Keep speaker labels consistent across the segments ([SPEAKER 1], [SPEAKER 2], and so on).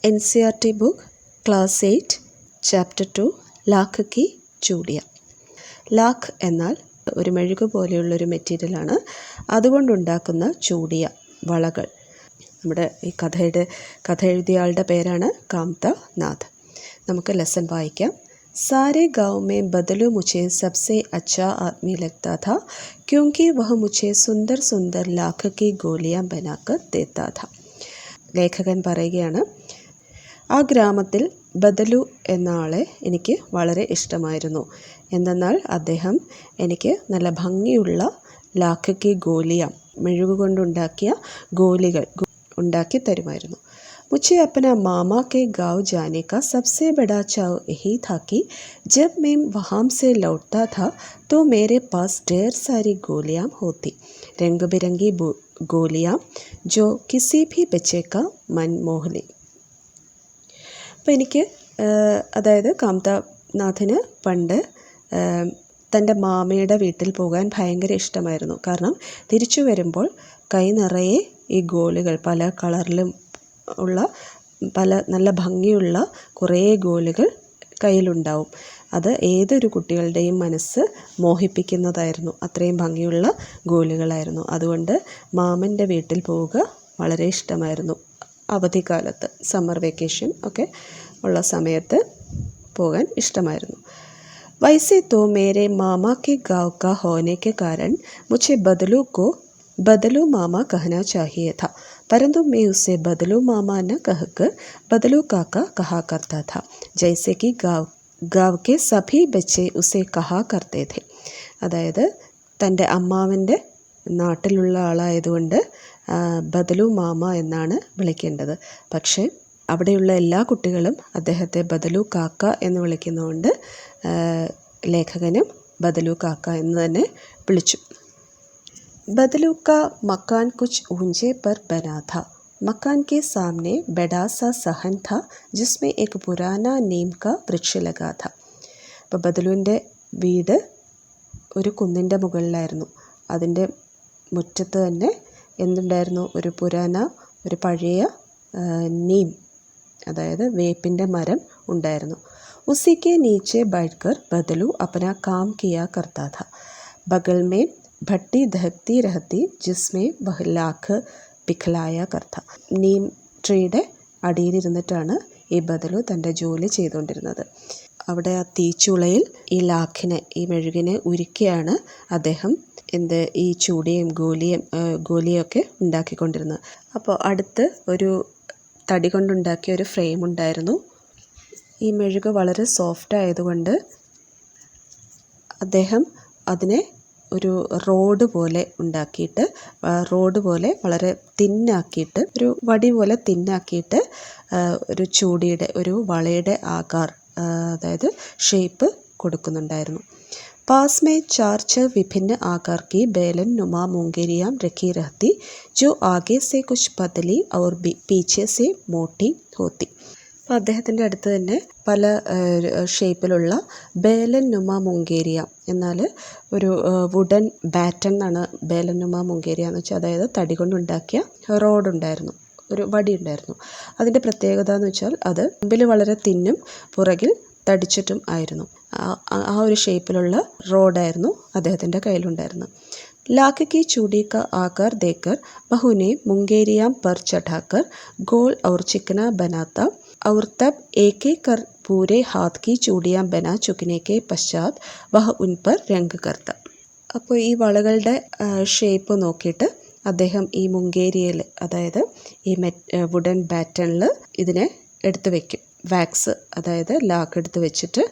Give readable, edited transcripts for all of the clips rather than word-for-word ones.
[SPEAKER 1] NCERT book Class 8 Chapter 2 lakh കി ചൂടിയ. ലാഖ് എന്നാൽ ഒരു മെഴുകു പോലെയുള്ളൊരു മെറ്റീരിയലാണ്. അതുകൊണ്ടുണ്ടാക്കുന്ന ചൂടിയ വളകൾ. നമ്മുടെ ഈ കഥ എഴുതിയ ആളുടെ പേരാണ് കാംത നാഥ്. നമുക്ക് ലെസൺ വായിക്കാം. सारे गाँव में बदलू मुझे सबसे अच्छा आदमी लगता था क्योंकि वह मुझे सुंदर सुंदर लाख की गोलियां बनाकर देता था. ലേഖകൻ പറയുകയാണ്, ആ ഗ്രാമത്തിൽ ബദലു എന്ന ആളെ എനിക്ക് വളരെ ഇഷ്ടമായിരുന്നു. എന്തെന്നാൽ അദ്ദേഹം എനിക്ക് നല്ല ഭംഗിയുള്ള ലാഖ് കി ഗോലിയ, മെഴുകുകൊണ്ടുണ്ടാക്കിയ ഗോലികൾ ഉണ്ടാക്കി തരുമായിരുന്നു. मुझे अपना मामा के गांव जाने का सबसे बड़ा चाव यही था कि जब मैं वहाँ से लौटता था तो मेरे पास ढेर सारी गोलियाँ होती, रंग बिरंगी गोलियाँ जो किसी भी बच्चे का मन मोह ले. അപ്പോൾ എനിക്ക് അതായത് കാംതനാഥിന് പണ്ട് തൻ്റെ മാമയുടെ വീട്ടിൽ പോകാൻ ഭയങ്കര ഇഷ്ടമായിരുന്നു. കാരണം തിരിച്ചു വരുമ്പോൾ കൈ നിറയെ ഈ ഗോലുകൾ, പല കളറിലും ഉള്ള പല നല്ല ഭംഗിയുള്ള കുറേ ഗോലുകൾ കയ്യിലുണ്ടാവും. അത് ഏതൊരു കുട്ടികളുടെയും മനസ്സ് മോഹിപ്പിക്കുന്നതായിരുന്നു. അത്രയും ഭംഗിയുള്ള ഗോലുകളായിരുന്നു. അതുകൊണ്ട് മാമൻ്റെ വീട്ടിൽ പോവുക വളരെ ഇഷ്ടമായിരുന്നു. അവധിക്കാലത്ത്, സമ്മർ വെക്കേഷൻ ഒക്കെ ഉള്ള സമയത്ത് പോകാൻ ഇഷ്ടമായിരുന്നു. वैसे तो मेरे मामा के गांव का होने के कारण मुझे बदलू को बदलू मामा कहना चाहिए था, परंतु मैं उसे बदलू मामा न कहकर बदलू काका कहा करता था, जैसे कि गाँव के सभी बच्चे उसे कहा करते थे. അതായത് തൻ്റെ അമ്മാവൻ്റെ നാട്ടിലുള്ള ആളായതുകൊണ്ട് ബദലു മാമ എന്നാണ് വിളിക്കേണ്ടത്. പക്ഷേ അവിടെയുള്ള എല്ലാ കുട്ടികളും അദ്ദേഹത്തെ ബദലു കാക്ക എന്ന് വിളിക്കുന്നതുകൊണ്ട് ലേഖകനും ബദലു കാക്ക എന്ന് തന്നെ വിളിച്ചു. बदलू का मकान कुछ ऊंचे पर बना था. मकान के सामने बड़ा सा सहन था जिसमें एक पुराना नीम का वृक्ष लगा था. അപ്പോൾ ബദലുവിൻ്റെ വീട് ഒരു കുന്നിൻ്റെ മുകളിലായിരുന്നു. അതിൻ്റെ മുറ്റത്ത് തന്നെ എന്തുണ്ടായിരുന്നു? ഒരു പഴയ നീം, അതായത് വേപ്പിൻ്റെ മരം ഉണ്ടായിരുന്നു. उसी के नीचे बैठकर बदलू अपना काम किया करता था. बगल में भट्टी दहकती रहती जिसमें वह लाख पिघलाया करता. നീം ട്രീയുടെ അടിയിലിരുന്നിട്ടാണ് ഈ ബദലു തൻ്റെ ജോലി ചെയ്തുകൊണ്ടിരുന്നത്. അവിടെ ആ തീച്ചുളയിൽ ഈ ലാഖിനെ, ഈ മെഴുകിനെ ഉരുക്കിയാണ് അദ്ദേഹം ഈ ചൂടിയും ഗോലിയൊക്കെ ഉണ്ടാക്കിക്കൊണ്ടിരുന്നത്. അപ്പോൾ അടുത്ത് ഒരു തടി കൊണ്ടുണ്ടാക്കിയ ഒരു ഫ്രെയിം ഉണ്ടായിരുന്നു. ഈ മെഴുക് വളരെ സോഫ്റ്റ് ആയതുകൊണ്ട് അദ്ദേഹം അതിനെ ഒരു റോഡ് പോലെ ഉണ്ടാക്കിയിട്ട്, വളരെ തിന്നാക്കിയിട്ട്, ഒരു വടി പോലെ തിന്നാക്കിയിട്ട് ഒരു ചൂടിയുടെ, ഒരു വളയുടെ അതായത് ഷേപ്പ് കൊടുക്കുന്നുണ്ടായിരുന്നു. पास में 4 विभिन्न आकार की बेलन नुमा मुंगेरियाँ रखी रहती जो आगे से कुछ पतली और पीछे से मोटी होती. അപ്പോൾ അദ്ദേഹത്തിൻ്റെ അടുത്ത് തന്നെ പല ഷേപ്പിലുള്ള ബേലൻ നുമ മുങ്കേരിയ എന്നാൽ ഒരു വുഡൻ ബാറ്റൺ എന്നാണ് ബേലൻ നുമ മുങ്കേരിയ എന്ന് വെച്ചാൽ. അതായത് തടി കൊണ്ടുണ്ടാക്കിയ റോഡുണ്ടായിരുന്നു, ഒരു വടി ഉണ്ടായിരുന്നു. അതിൻ്റെ പ്രത്യേകത എന്ന് വെച്ചാൽ അത് മുമ്പിൽ വളരെ തിന്നും പുറകിൽ തടിച്ചിട്ടും ആയിരുന്നു. ആ ഒരു ഷേപ്പിലുള്ള റോഡായിരുന്നു അദ്ദേഹത്തിൻ്റെ കയ്യിലുണ്ടായിരുന്നത്. लाख की चूड़ी का आकार देकर बहू ने मुंगेरियाँ पर चढ़ाकर गोल और चिकना बनाता और तब एक एक कर पूरे हाथ की चूड़ियाँ बना चुकने के पश्चात वह उन पर रंग करता. അപ്പോൾ ഈ വളകളുടെ ഷേപ്പ് നോക്കിയിട്ട് അദ്ദേഹം ഈ മുങ്കേരിയയിൽ, അതായത് ഈ വുഡൻ ബാറ്റണിൽ ഇതിനെ എടുത്ത് വയ്ക്കും. വാക്സ്, അതായത് ലാക്ക് എടുത്ത് വെച്ചിട്ട്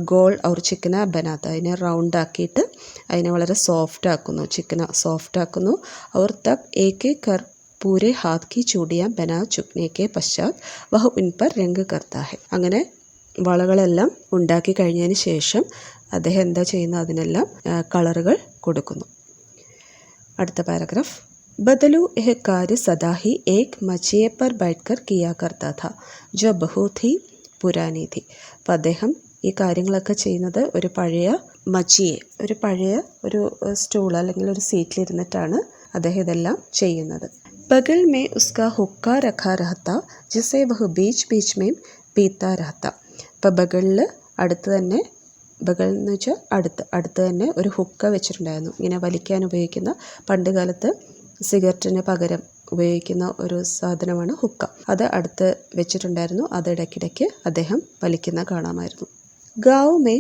[SPEAKER 1] ഗോൾ ഔർ ചിക്കന ബനാത്ത, അതിനെ റൗണ്ട് ആക്കിയിട്ട് അതിനെ വളരെ സോഫ്റ്റ് ആക്കുന്നു. ഔർ തബ് ഏക് കർ പൂരെ ഹാത്ത് കി ചൂടിയാ ബനാ ചുക്നെ കെ പശ്ചാത് വഹ് ഉൻ പർ രംഗ് കർത്താ ഹെ. അങ്ങനെ വളകളെല്ലാം ഉണ്ടാക്കി കഴിഞ്ഞതിന് ശേഷം അദ്ദേഹം എന്താ ചെയ്യുന്നത്? അതിനെല്ലാം കളറുകൾ കൊടുക്കുന്നു. അടുത്ത പാരഗ്രാഫ്. बदलू यह कार्य सदा ही एक मचिए पर बैठकर किया करता था जो बहुत ही पुरानी थी. അപ്പോൾ അദ്ദേഹം ഈ കാര്യങ്ങളൊക്കെ ചെയ്യുന്നത് ഒരു പഴയ മച്ചിയെ, ഒരു സ്റ്റൂൾ അല്ലെങ്കിൽ ഒരു സീറ്റിലിരുന്നിട്ടാണ് അദ്ദേഹം ഇതെല്ലാം ചെയ്യുന്നത്. बगल में उसका हुक्का रखा रहता जिसे वह बीच बीच में पीता रहता. അപ്പോൾ ബഗളിൽ അടുത്ത് തന്നെ, ബഗൾ എന്ന് വെച്ചാൽ അടുത്ത് തന്നെ ഒരു ഹുക്ക വെച്ചിട്ടുണ്ടായിരുന്നു. ഇങ്ങനെ വലിക്കാൻ ഉപയോഗിക്കുന്ന, പണ്ട് കാലത്ത് സിഗരറ്റിന് പകരം ഉപയോഗിക്കുന്ന ഒരു സാധനമാണ് ഹുക്ക. അത് അടുത്ത് വെച്ചിട്ടുണ്ടായിരുന്നു. അത് ഇടയ്ക്കിടയ്ക്ക് അദ്ദേഹം വലിക്കുന്ന കാണാമായിരുന്നു. ഗാവ് മേ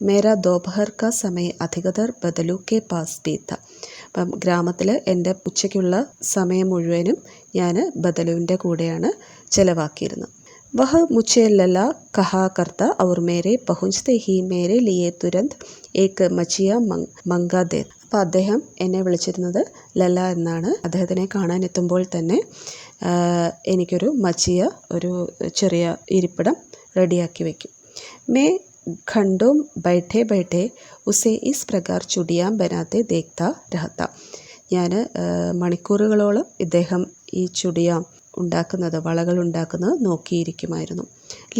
[SPEAKER 1] മേരാ ദോപഹർ കാ സമയ അധികതർ ബദലു കെ പാസ് ബി ത. അപ്പം ഗ്രാമത്തിൽ എൻ്റെ ഉച്ചയ്ക്കുള്ള സമയം മുഴുവനും ഞാൻ ബദലുവിൻ്റെ കൂടെയാണ് ചിലവാക്കിയിരുന്നത്. വഹ മുझे ലല കഹാ കർത്ത और मेरे पहुँचते ही मेरे लिए तुरंत एक मचिया मंगा दे. അപ്പോൾ അദ്ദേഹം എന്നെ വിളിച്ചിരുന്നത് ലല എന്നാണ്. അദ്ദേഹത്തിനെ കാണാനെത്തുമ്പോൾ തന്നെ എനിക്കൊരു മച്ചിയ, ഒരു ചെറിയ ഇരിപ്പിടം റെഡിയാക്കി വയ്ക്കും. മേ घंटों बैठे बैठे उसे इस प्रकार चूड़ियाँ बनाते देखता रहता. ഞാൻ മണിക്കൂറുകളോളം ഇദ്ദേഹം ഈ ചുടിയാം ഉണ്ടാക്കുന്നത്, വളകൾ ഉണ്ടാക്കുന്നത് നോക്കിയിരിക്കുമായിരുന്നു.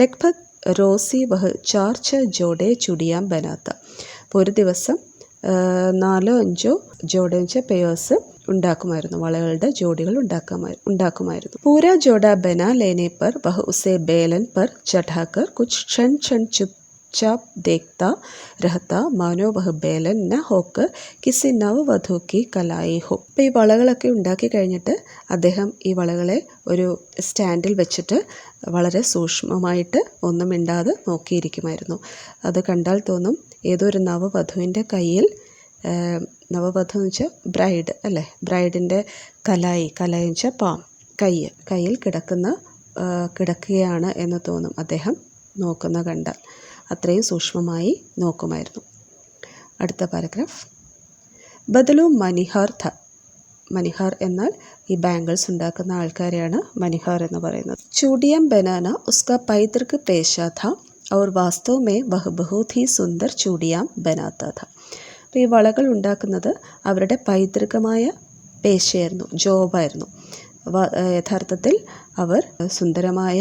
[SPEAKER 1] ലഗ്ഭഗ് റോസി വഹ് 4-6 ജോഡെ ചുടിയാം ബനാത്ത. അപ്പോൾ ഒരു ദിവസം 4-5 ജോഡെ പെയേഴ്സ് ഉണ്ടാക്കുമായിരുന്നു, വളകളുടെ ജോഡികൾ ഉണ്ടാക്കുമായിരുന്നു. പൂരാ ജോഡ ബന ലേനെ പർ വഹ് ഉസെ ബേലൻ പർ ചढ़ाकर कुछ क्षण चुपचाप देखता रहता मानो वह बेलन न होकर किसी नववधू की कलाई हो. അപ്പോൾ ഈ വളകളൊക്കെ ഉണ്ടാക്കി കഴിഞ്ഞിട്ട് അദ്ദേഹം ഈ വളകളെ ഒരു സ്റ്റാൻഡിൽ വെച്ചിട്ട് വളരെ സൂക്ഷ്മമായിട്ട് ഒന്നും മിണ്ടാതെ നോക്കിയിരിക്കുമായിരുന്നു. അത് കണ്ടാൽ തോന്നും ഏതോ ഒരു നവവധുവിൻ്റെ കയ്യിൽ, നവവധു എന്ന് വെച്ചാൽ ബ്രൈഡ് അല്ലേ, ബ്രൈഡിൻ്റെ കലായി എന്ന് വെച്ചാൽ പാം, കയ്യിൽ കിടക്കുകയാണ് എന്ന് തോന്നും അദ്ദേഹം നോക്കുന്ന കണ്ടാൽ. അത്രയും സൂക്ഷ്മമായി നോക്കുമായിരുന്നു. അടുത്ത പാരഗ്രാഫ്. ബദലു മനിഹാർ ഥ. മനിഹാർ എന്നാൽ ഈ ബാംഗിൾസ് ഉണ്ടാക്കുന്ന ആൾക്കാരെയാണ് മനിഹാർ എന്ന് പറയുന്നത്. ചൂടിയം ബനാന ഉസ്കാ പൈതൃക് പേശ ഥ और वास्तव में वह बहुत ही सुंदर चूड़ियाँ बनाता था. അപ്പോൾ ഈ വളകൾ ഉണ്ടാക്കുന്നത് അവരുടെ പൈതൃകമായ പേശയായിരുന്നു, ജോബായിരുന്നു. യഥാർത്ഥത്തിൽ അവർ സുന്ദരമായ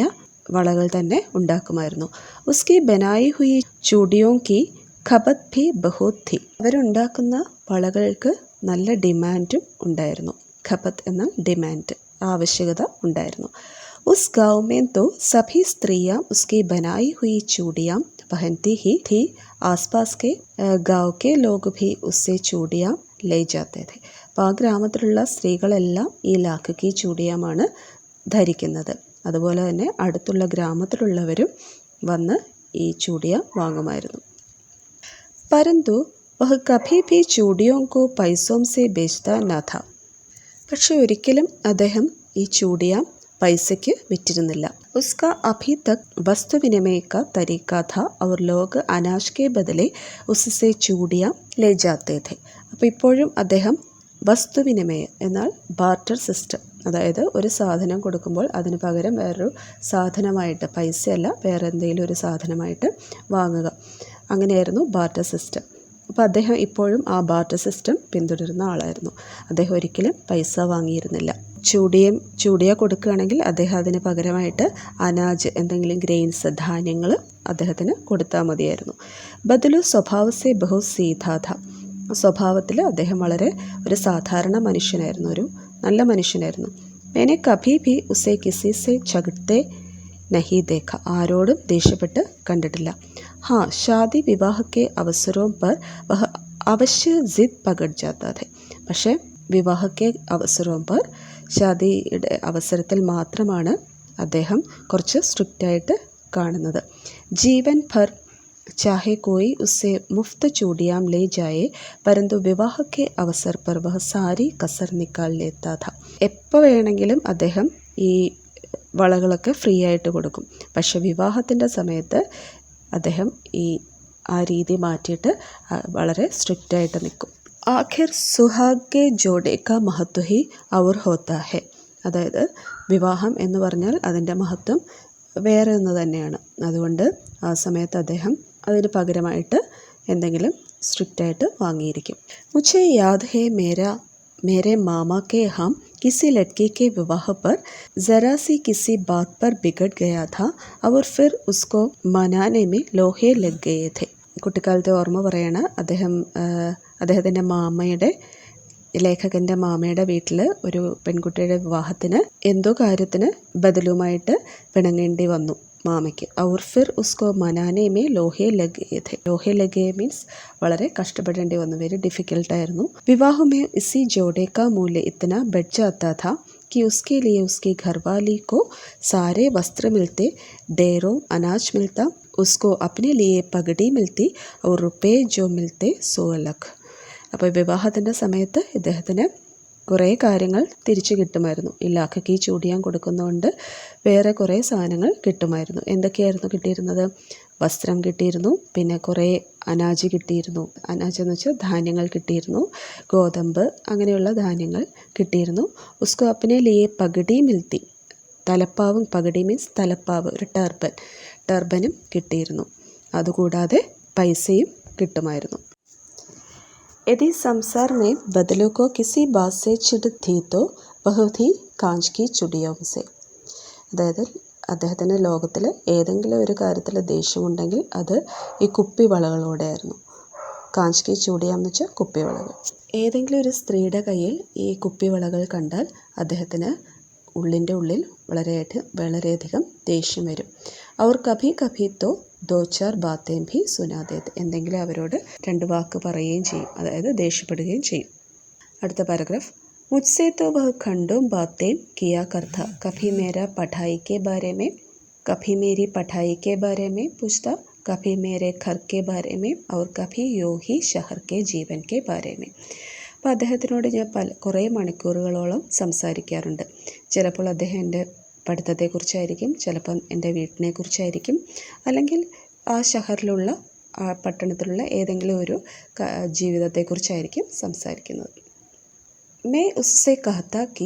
[SPEAKER 1] വളകൾ തന്നെ ഉണ്ടാക്കുമായിരുന്നു. ഉസ്കി ബനായി ഹുയി ചൂടിയോ കി ഖപത് ഭി ബഹുത് ഥി. അവരുണ്ടാക്കുന്ന വളകൾക്ക് നല്ല ഡിമാൻഡും ഉണ്ടായിരുന്നു. ഖപത് എന്നാൽ ഡിമാൻഡ്, ആവശ്യകത ഉണ്ടായിരുന്നു. उस गाँव में तो सभी स्त्रियाँ उसकी बनाई हुई चूड़ियाँ पहनती ही थी. आसपास के गाँव के लोग भी उससे चूड़ियाँ ले जाते थे. അപ്പോൾ ആ ഗ്രാമത്തിലുള്ള സ്ത്രീകളെല്ലാം ഈ ലാഖ് കി ചൂടിയാമാണ് ധരിക്കുന്നത്. അതുപോലെ തന്നെ അടുത്തുള്ള ഗ്രാമത്തിലുള്ളവരും വന്ന് ഈ ചൂടിയ വാങ്ങുമായിരുന്നു. പരന്തു വഹ് കഭി ഭി ചൂടിയോ കോ പൈസോം സെ ബേച്ച്താ ന ഥ. പക്ഷെ ഒരിക്കലും അദ്ദേഹം ഈ ചൂടിയ പൈസയ്ക്ക് വിറ്റിരുന്നില്ല. ഉസ്കാ അഭി തക് വസ്തു വിനിമയ കാ തരീഖ ഥ और लोग अनाज के बदले उससे चूड़ियाँ ले जाते थे. അപ്പോൾ ഇപ്പോഴും അദ്ദേഹം വസ്തുവിനിമയം എന്നാൽ ബാർട്ടർ സിസ്റ്റം, അതായത് ഒരു സാധനം കൊടുക്കുമ്പോൾ അതിന് പകരം വേറൊരു സാധനമായിട്ട്, പൈസയല്ല വേറെ എന്തെങ്കിലും ഒരു സാധനമായിട്ട് വാങ്ങുക, അങ്ങനെയായിരുന്നു ബാർട്ടർ സിസ്റ്റം. അപ്പോൾ അദ്ദേഹം ഇപ്പോഴും ആ ബാർട്ടർ സിസ്റ്റം പിന്തുടരുന്ന ആളായിരുന്നു. അദ്ദേഹം ഒരിക്കലും പൈസ വാങ്ങിയിരുന്നില്ല. ചൂടിയ കൊടുക്കുകയാണെങ്കിൽ അദ്ദേഹം അതിന് പകരമായിട്ട് അനാജ്, എന്തെങ്കിലും ഗ്രെയിൻസ്, ധാന്യങ്ങൾ അദ്ദേഹത്തിന് കൊടുത്താൽ മതിയായിരുന്നു. ബദലു സ്വഭാവസെ ബഹു സീധാഥ. സ്വഭാവത്തിൽ അദ്ദേഹം വളരെ ഒരു സാധാരണ മനുഷ്യനായിരുന്നു, ഒരു നല്ല മനുഷ്യനായിരുന്നു. मैंने कभी भी उसे किसी से झगड़ते नहीं देखा. ആരോടും ദേഷ്യപ്പെട്ട് കണ്ടിട്ടില്ല. हाँ, शादी विवाह के अवसरों पर वह अवश्य जिद पकड़ जाता था. പക്ഷേ വിവാഹ के अवसरों पर, ഷാദിയുടെ അവസരത്തിൽ മാത്രമാണ് അദ്ദേഹം കുറച്ച് സ്ട്രിക്റ്റായിട്ട് കാണുന്നത്. ജീവൻ ഭർ चाहे कोई उससे मुफ्त चूड़ियाँ ले जाए परंतु विवाह के अवसर पर वह सारी कसर निकाल लेता था. എപ്പോൾ വേണമെങ്കിലും അദ്ദേഹം ഈ വളകളൊക്കെ ഫ്രീ ആയിട്ട് കൊടുക്കും. പക്ഷെ വിവാഹത്തിൻ്റെ സമയത്ത് അദ്ദേഹം ആ രീതി മാറ്റിയിട്ട് വളരെ സ്ട്രിക്റ്റായിട്ട് നിൽക്കും. ആഖിർ സുഹാഗ് കെ ജോഡെ കാ മഹത്വ ഹി ഔർ ഹോത്താ ഹെ. അതായത് വിവാഹം എന്ന് പറഞ്ഞാൽ അതിൻ്റെ മഹത്വം വേറെ ഒന്ന് തന്നെയാണ്. അതുകൊണ്ട് ആ സമയത്ത് അദ്ദേഹം അതിന് പകരമായിട്ട് എന്തെങ്കിലും സ്ട്രിക്റ്റായിട്ട് വാങ്ങിയിരിക്കും. മുझे याद है मेरे मामा के हम किसी लड़की के विवाह पर ज़रा सी किसी बात पर बिगड़ गया था और फिर उसको मनाने में लोहे लग गए थे. കുട്ടിക്കാലത്തെ ഓർമ്മ പറയാണ് അദ്ദേഹത്തിൻ്റെ മാമയുടെ ലേഖകൻ്റെ മാമയുടെ വീട്ടിൽ ഒരു പെൺകുട്ടിയുടെ വിവാഹത്തിന് എന്തോ കാര്യത്തിന് ബദലുമായിട്ട് പിണങ്ങേണ്ടി വന്നു മാമയ്ക്ക്. ഔർ ഫിർ ഉസ്കോ മനാനെ മേ ലോഹേ ലഗേ ഥേ. ലോഹേ ലഗേ മീൻസ് വളരെ കഷ്ടപ്പെടേണ്ടി വന്നു, വെരി ഡിഫിക്കൽട്ടായിരുന്നു. വിവാഹം മേ ഇസി ജോഡേ കാ മൂല്യ ഇത്തന ബഡ് ജാതാ ഥാ कि उसके लिए उसकी घरवाली को सारे वस्त्र मिलते, ढेरों अनाज मिलता, उसको अपने लिए पगड़ी मिलती और रुपये जो मिलते 100 लाख. അപ്പോൾ വിവാഹത്തിൻ്റെ സമയത്ത് ഇദ്ദേഹത്തിന് കുറേ കാര്യങ്ങൾ തിരിച്ചു കിട്ടുമായിരുന്നു. ഈ ലാഖയ്ക്ക് ചൂടിയാൻ കൊടുക്കുന്നതുകൊണ്ട് വേറെ കുറേ സാധനങ്ങൾ കിട്ടുമായിരുന്നു. എന്തൊക്കെയായിരുന്നു കിട്ടിയിരുന്നത്? വസ്ത്രം കിട്ടിയിരുന്നു, പിന്നെ കുറേ അനാജ് കിട്ടിയിരുന്നു. അനാജ് എന്ന് വെച്ചാൽ ധാന്യങ്ങൾ കിട്ടിയിരുന്നു, ഗോതമ്പ് അങ്ങനെയുള്ള ധാന്യങ്ങൾ കിട്ടിയിരുന്നു. ഉസ്കോ അപ്പനെ ലിയെ പഗടി മിൽത്തി, തലപ്പാവും, പഗടി മീൻസ് തലപ്പാവ്, ഒരു ടർബനും കിട്ടിയിരുന്നു. അതുകൂടാതെ പൈസയും കിട്ടുമായിരുന്നു. यदि संसार में बदलों को किसी बात से चिढ़ थी तो वह थी कांच की चुड़ियों से. അതായത് അദ്ദേഹത്തിന് ലോകത്തിൽ ഏതെങ്കിലും ഒരു കാര്യത്തിൽ ദേഷ്യമുണ്ടെങ്കിൽ അത് ഈ കുപ്പിവളകളോടെയായിരുന്നു. കാഞ്ച് കി ചൂടിയ എന്ന് വെച്ചാൽ കുപ്പിവളകൾ. ഏതെങ്കിലും ഒരു സ്ത്രീയുടെ കയ്യിൽ ഈ കുപ്പിവളകൾ കണ്ടാൽ അദ്ദേഹത്തിന് ഉള്ളിൻ്റെ ഉള്ളിൽ വളരെയധികം ദേഷ്യം വരും. അവർ കഭി കഭി തോ ദോ ചാർ ബാത്തേം ഭി സുനാദേ, എന്തെങ്കിലും അവരോട് 2 വാക്ക് പറയുകയും ചെയ്യും, അതായത് ദേഷ്യപ്പെടുകയും ചെയ്യും. അടുത്ത പാരഗ്രാഫ്. മുझसे तो वह खंडों बातें किया करता, कभी मेरा पढ़ाई के बारे में, कभी मेरी पढ़ाई के बारे में पूछता, कभी मेरे घर के बारे में और कभी यूं ही शहर के जीवन के बारे में. അപ്പോൾ അദ്ദേഹത്തിനോട് ഞാൻ കുറേ മണിക്കൂറുകളോളം സംസാരിക്കാറുണ്ട്. ചിലപ്പോൾ അദ്ദേഹം എൻ്റെ പഠിത്തത്തെക്കുറിച്ചായിരിക്കും, ചിലപ്പം എൻ്റെ വീട്ടിനെക്കുറിച്ചായിരിക്കും, അല്ലെങ്കിൽ ആ ഷഹറിലുള്ള ആ പട്ടണത്തിലുള്ള ഏതെങ്കിലും ഒരു ജീവിതത്തെക്കുറിച്ചായിരിക്കും സംസാരിക്കുന്നത്. मैं उससे कहता कि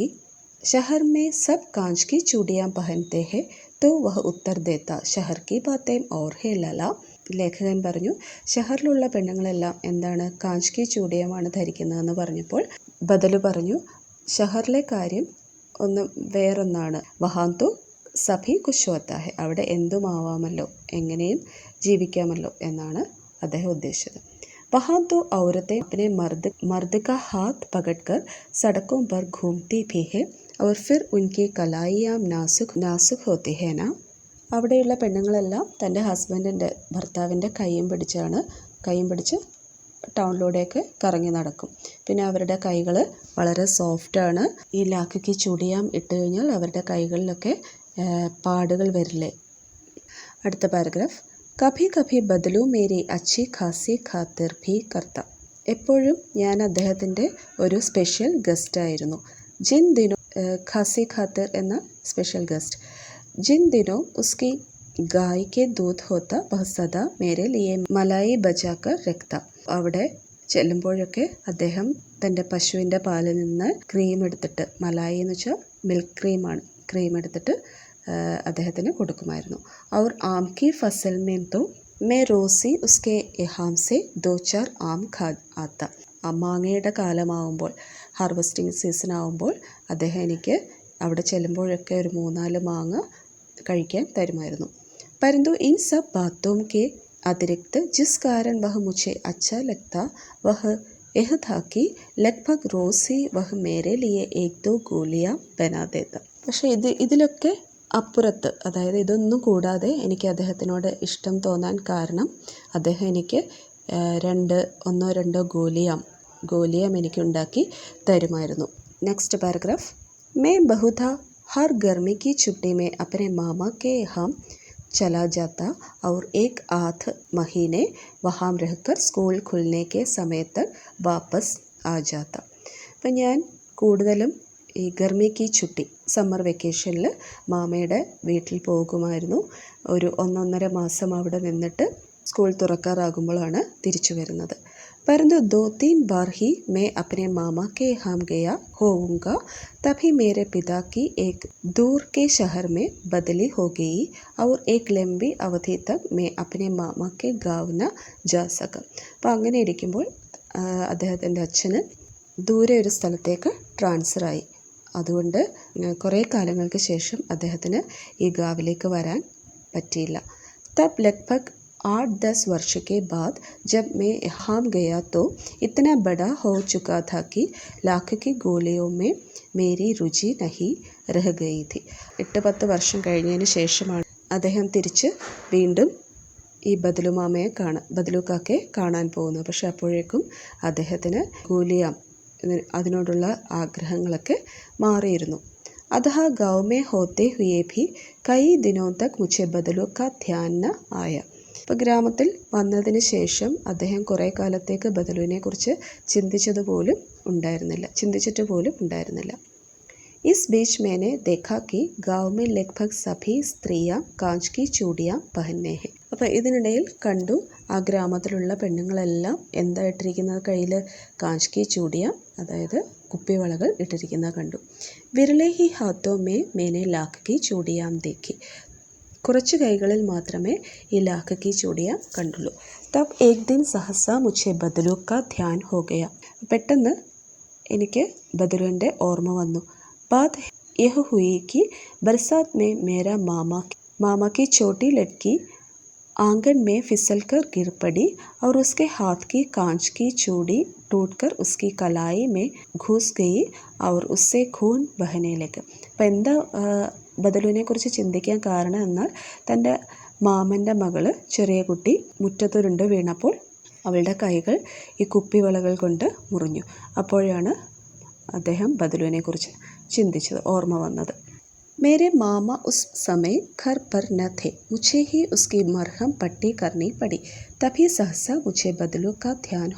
[SPEAKER 1] शहर में सब कांच की चूड़ियाँ पहनते हैं, तो वह उत्तर देता शहर की बातें और है लला. ലേഖകൻ പറഞ്ഞു, ഷഹറിലുള്ള പെണ്ണുങ്ങളെല്ലാം എന്താണ് കാഞ്ച് കി ചൂടിയമാണ് ധരിക്കുന്നതെന്ന് പറഞ്ഞപ്പോൾ ബദലു പറഞ്ഞു, ഷഹറിലെ കാര്യം വേറൊന്നാണ്. വഹാൻ തോ സഭി കുശ് ഹോത്താ ഹെ, അവിടെ എന്തുമാവാമല്ലോ, എങ്ങനെയും ജീവിക്കാമല്ലോ എന്നാണ് അദ്ദേഹം ഉദ്ദേശിച്ചത്. वहाँ तो औरतें अपने मर्द का हाथ पकड़कर सड़कों पर घूमती भी है और फिर उनकी कलाइयाँ नाजुक होती है ना. അവിടെയുള്ള പെണ്ണുങ്ങളെല്ലാം തൻ്റെ ഭർത്താവിൻ്റെ കൈയും പിടിച്ച് ടൗണിലൂടെയൊക്കെ കറങ്ങി നടക്കും. പിന്നെ അവരുടെ കൈകൾ വളരെ സോഫ്റ്റാണ്. ഈ ലാഖയ്ക്ക് ചൂടിയാൻ ഇട്ട് കഴിഞ്ഞാൽ അവരുടെ കൈകളിലൊക്കെ പാടുകൾ വരില്ലേ. അടുത്ത പാരഗ്രാഫ്. കഭി കഭി ബദലു മേരി അച്ചി ഖാസി ഖാത്തിർ ഭി കർത്ത. എപ്പോഴും ഞാൻ അദ്ദേഹത്തിൻ്റെ ഒരു സ്പെഷ്യൽ ഗസ്റ്റായിരുന്നു. ജിൻ ദിനോ ഖാസി ഖാത്തിർ എന്ന സ്പെഷ്യൽ ഗസ്റ്റ്. ജിൻ ദിനോ ഉസ്കി ഗായ് കെ ദൂത് ഹോത്ത വഹ് സദാ മേരെ ലിയെ മലായി ബജാക്കർ രക്ത. അവിടെ ചെല്ലുമ്പോഴൊക്കെ അദ്ദേഹം തൻ്റെ പശുവിൻ്റെ പാലിൽ നിന്ന് ക്രീം എടുത്തിട്ട്, മലായി എന്ന് വെച്ചാൽ മിൽക്ക് ക്രീമാണ്, ക്രീം എടുത്തിട്ട് അദ്ദേഹത്തിന് കൊടുക്കുമായിരുന്നു. और आम की फसल में तो मैं रोज़ी उसके यहाँ से 2-4 आम खा आता. മാങ്ങയുടെ കാലമാവുമ്പോൾ, ഹാർവെസ്റ്റിംഗ് സീസൺ ആവുമ്പോൾ അദ്ദേഹം എനിക്ക് അവിടെ ചെല്ലുമ്പോഴൊക്കെ ഒരു 3-4 മാങ്ങ കഴിക്കാൻ തരുമായിരുന്നു. परंतु इन सब बातों के अतिरिक्त जिस कारण वह मुझे अच्छा लगता वह यह था कि लगभग रोज़ ही वह मेरे लिए 1-2 गोलियां बना देता. പക്ഷേ ഇതിലൊക്കെ അപ്പുറത്ത്, അതായത് ഇതൊന്നും കൂടാതെ എനിക്ക് അദ്ദേഹത്തിനോട് ഇഷ്ടം തോന്നാൻ കാരണം അദ്ദേഹം എനിക്ക് 1-2 ഗോലിയം എനിക്കുണ്ടാക്കി തരുമായിരുന്നു. Next paragraph. मैं बहुधा हर गर्मी की छुट्टी में अपने मामा के यहाँ चला जाता और 1-8 महीने वहाँ रहकर स्कूल खुलने के समय तक वापस आ जाता. അപ്പം ഞാൻ കൂടുതലും ഈ ഗർമിക്ക് ചുട്ടി, സമ്മർ വെക്കേഷനിൽ മാമയുടെ വീട്ടിൽ പോകുമായിരുന്നു. ഒരു 1-1.5 മാസം അവിടെ നിന്നിട്ട് സ്കൂൾ തുറക്കാറാകുമ്പോഴാണ് തിരിച്ചു വരുന്നത്. परंतु 2-3 बार ही मैं अपने मामा के यहाँ गया होऊंगा, तभी मेरे पिता की एक दूर के शहर में बदली हो गई और एक लंबी अवधि तक मैं अपने मामा के गाँव न जा सका. അപ്പോൾ അങ്ങനെ ഇരിക്കുമ്പോൾ അദ്ദേഹത്തിൻ്റെ അച്ഛന് ദൂരെ ഒരു സ്ഥലത്തേക്ക് ട്രാൻസ്ഫറായി. അതുകൊണ്ട് കുറേ കാലങ്ങൾക്ക് ശേഷം അദ്ദേഹത്തിന് ഈ ഗാവിലേക്ക് വരാൻ പറ്റിയില്ല. തബ് ലഗ്ഭഗ് 8-10 वर्ष के बाद जब मैं यहाँ गया तो इतना बड़ा हो चुका था कि लाख की गोलियों में मेरी रुचि नहीं रह गई थी. 8-10 വർഷം കഴിഞ്ഞതിന് ശേഷമാണ് അദ്ദേഹം തിരിച്ച് വീണ്ടും ഈ ബദലുക്കാക്കെ കാണാൻ പോകുന്നത്. പക്ഷെ അപ്പോഴേക്കും അദ്ദേഹത്തിന് ഗോലിയാം അതിനോടുള്ള ആഗ്രഹങ്ങളൊക്കെ മാറിയിരുന്നു. अतः गाँव में होते हुए भी कई दिनों तक मुझे बदलू का ध्यान न आया. ഇപ്പോൾ ഗ്രാമത്തിൽ വന്നതിന് ശേഷം അദ്ദേഹം കുറേ കാലത്തേക്ക് ബദലുവിനെ കുറിച്ച് ചിന്തിച്ചിട്ട് പോലും ഉണ്ടായിരുന്നില്ല. इस बीच मैंने देखा कि गाँव में लगभग सभी स्त्रियां कांच की चूड़ियां पहनने हैं. അപ്പോൾ ഇതിനിടയിൽ കണ്ടു ആ ഗ്രാമത്തിലുള്ള പെണ്ണുങ്ങളെല്ലാം എന്താ ഇട്ടിരിക്കുന്നത്, കയ്യിൽ കാഞ്ച് കി ചൂടിയ, അതായത് കുപ്പിവളകൾ ഇട്ടിരിക്കുന്നത് കണ്ടു. വിരലെ ഹി ഹാത്തോ മേ മേനെ ലാഖ് കി ചൂടിയാം ദേഖി. കുറച്ച് കൈകളിൽ മാത്രമേ ഈ ലാഖ് കി ചൂടിയ കണ്ടുള്ളൂ. തബ് ഏക് ദിൻ സഹസ മുझे ബദലു കാ ധ്യാൻ ഹോ ഗയ. പെട്ടെന്ന് എനിക്ക് ബദലുവിൻ്റെ ഓർമ്മ വന്നു. बात यह हुई कि बरसात में मेरा मामा की छोटी लड़की आंगन में फिसलकर गिर पड़ी और उसके हाथ की कांच की चूड़ी टूटकर उसकी कलाई में घुस गई और उससे खून बहने लगा. അപ്പം എന്താ ബദലുവിനെ കുറിച്ച് ചിന്തിക്കാൻ കാരണം എന്നാൽ തൻ്റെ മാമൻ്റെ മകള് ചെറിയ കുട്ടി മുറ്റത്തുരുണ്ട് വീണപ്പോൾ അവളുടെ കൈകൾ ഈ കുപ്പിവളകൾ കൊണ്ട് മുറിഞ്ഞു. അപ്പോഴാണ് അദ്ദേഹം ബദലുവിനെ കുറിച്ച് ചിന്തിച്ചത്, ഓർമ്മ വന്നത്. मेरे मामा उस समय घर पर न थे. मुझे ही उसकी मरहम पट्टी करनी पड़ी. तभी सहसा मुझे बदलू का ध्यान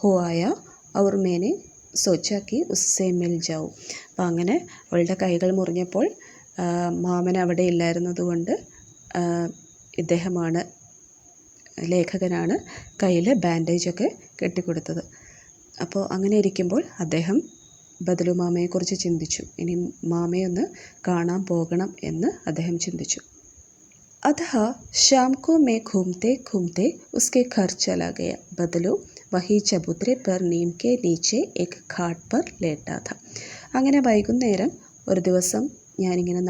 [SPEAKER 1] हो आया और मैंने सोचा कि उससे मिल जाऊँ. അപ്പം അങ്ങനെ അവളുടെ കൈകൾ മുറിഞ്ഞപ്പോൾ മാമൻ അവിടെ ഇല്ലായിരുന്നതുകൊണ്ട് ഇദ്ദേഹമാണ്, ലേഖകനാണ് കയ്യിൽ ബാൻഡേജൊക്കെ കെട്ടിക്കൊടുത്തത്. അപ്പോൾ അങ്ങനെ ഇരിക്കുമ്പോൾ അദ്ദേഹം ബദലു മാമയെക്കുറിച്ച് ചിന്തിച്ചു. ഇനി മാമയൊന്ന് കാണാൻ പോകണം എന്ന് അദ്ദേഹം ചിന്തിച്ചു. अतः शाम को मैं घूमते घूमते उसके घर चला गया. बदलू वही चबूतरे पर नीम के नीचे एक घाट पर लेटा था. അങ്ങനെ വൈകുന്നേരം ഒരു ദിവസം ഞാനിങ്ങനെ